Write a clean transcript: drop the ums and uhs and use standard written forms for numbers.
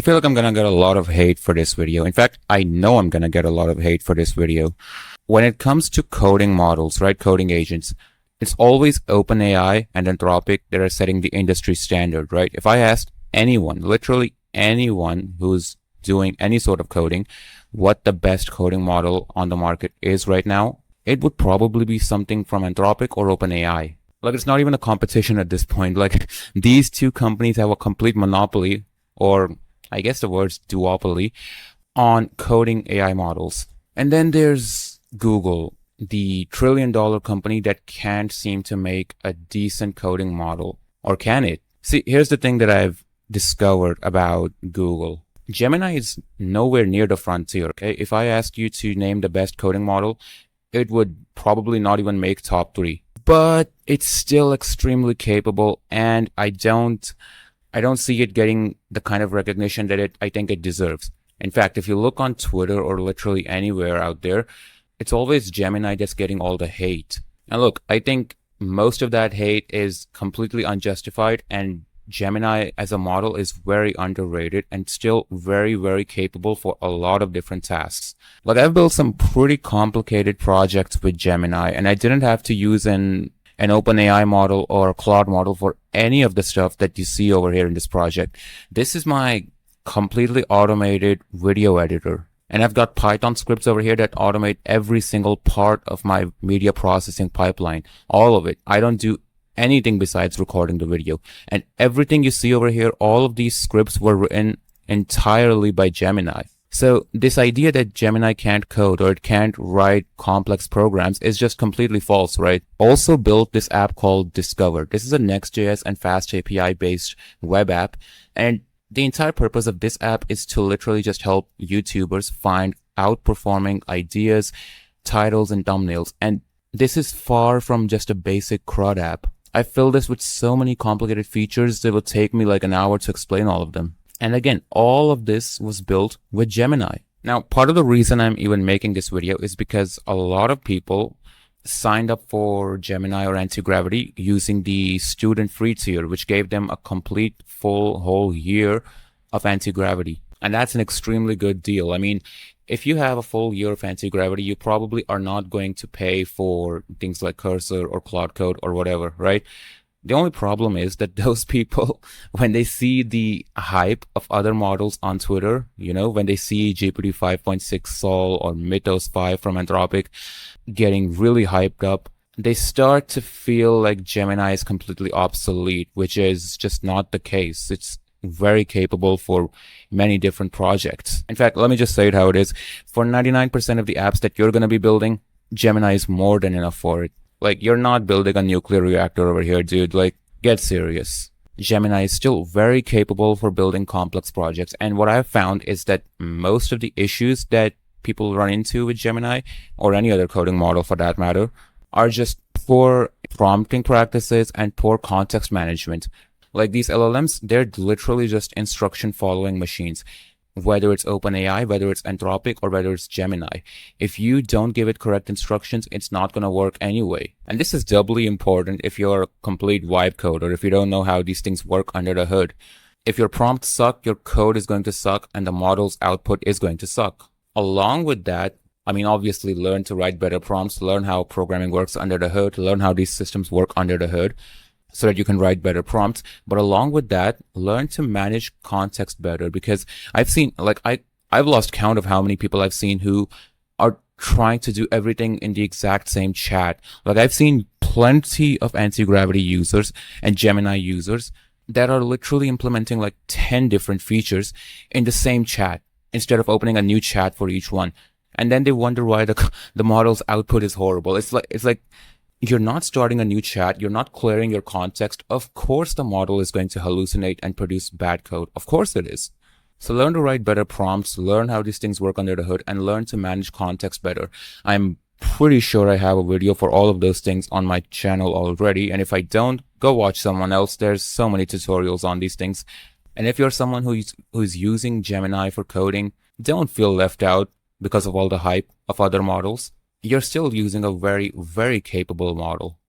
I feel like I'm gonna get a lot of hate for this video. In fact, I know I'm gonna get a lot of hate for this video. When it comes to coding models, right, coding agents, it's always OpenAI and Anthropic that are setting the industry standard, right? If I asked anyone, literally anyone who's doing any sort of coding, what the best coding model on the market is right now, it would probably be something from Anthropic or OpenAI. Like, it's not even a competition at this point. Like, these two companies have a complete monopoly, or I guess the word's duopoly, on coding AI models. And then there's Google, the trillion-dollar company that can't seem to make a decent coding model. Or can it? See, here's the thing that I've discovered about Google. Gemini is nowhere near the frontier, okay? If I asked you to name the best coding model, it would probably not even make top 3. But it's still extremely capable, and I don't see it getting the kind of recognition that I think it deserves. In fact, if you look on Twitter or literally anywhere out there, it's always Gemini that's getting all the hate. And look, I think most of that hate is completely unjustified, and Gemini as a model is very underrated and still very, very capable for a lot of different tasks. Like, I've built some pretty complicated projects with Gemini, and I didn't have to use an OpenAI model or a Claude model for any of the stuff that you see over here in this project. This is my completely automated video editor. And I've got Python scripts over here that automate every single part of my media processing pipeline. All of it. I don't do anything besides recording the video. And everything you see over here, all of these scripts were written entirely by Gemini. So this idea that Gemini can't code or it can't write complex programs is just completely false, right? Also built this app called Discover. This is a Next.js and Fast API based web app. And the entire purpose of this app is to literally just help YouTubers find outperforming ideas, titles, and thumbnails. And this is far from just a basic CRUD app. I filled this with so many complicated features that would take me like an hour to explain all of them. And again, all of this was built with Gemini. Now, part of the reason I'm even making this video is because a lot of people signed up for Gemini or Anti-Gravity using the student free tier, which gave them a complete full whole year of Anti-Gravity. And that's an extremely good deal. I mean, if you have a full year of Anti-Gravity, you probably are not going to pay for things like Cursor or Cloud Code or whatever, right? The only problem is that those people, when they see the hype of other models on Twitter, you know, when they see GPT 5.6 Sol or Mythos 5 from Anthropic getting really hyped up, they start to feel like Gemini is completely obsolete, which is just not the case. It's very capable for many different projects. In fact, let me just say it how it is. For 99% of the apps that you're going to be building, Gemini is more than enough for it. Like, you're not building a nuclear reactor over here, dude. Like, get serious. Gemini is still very capable for building complex projects. And what I've found is that most of the issues that people run into with Gemini, or any other coding model for that matter, are just poor prompting practices and poor context management. Like, these LLMs, they're literally just instruction following machines. Whether it's OpenAI, whether it's Anthropic, or whether it's Gemini. If you don't give it correct instructions, it's not going to work anyway. And this is doubly important if you're a complete vibe coder, if you don't know how these things work under the hood. If your prompts suck, your code is going to suck, and the model's output is going to suck. Along with that, I mean, obviously learn to write better prompts, learn how programming works under the hood, learn how these systems work under the hood, so that you can write better prompts. But along with that, learn to manage context better, because I've seen, like, I've lost count of how many people I've seen who are trying to do everything in the exact same chat. Like, I've seen plenty of Anti-Gravity users and Gemini users that are literally implementing like 10 different features in the same chat instead of opening a new chat for each one. And then they wonder why the model's output is horrible. It's like you're not starting a new chat. You're not clearing your context. Of course, the model is going to hallucinate and produce bad code. Of course it is. So learn to write better prompts, learn how these things work under the hood, and learn to manage context better. I'm pretty sure I have a video for all of those things on my channel already. And if I don't, go watch someone else. There's so many tutorials on these things. And if you're someone who's using Gemini for coding, don't feel left out because of all the hype of other models. You're still using a very, very capable model.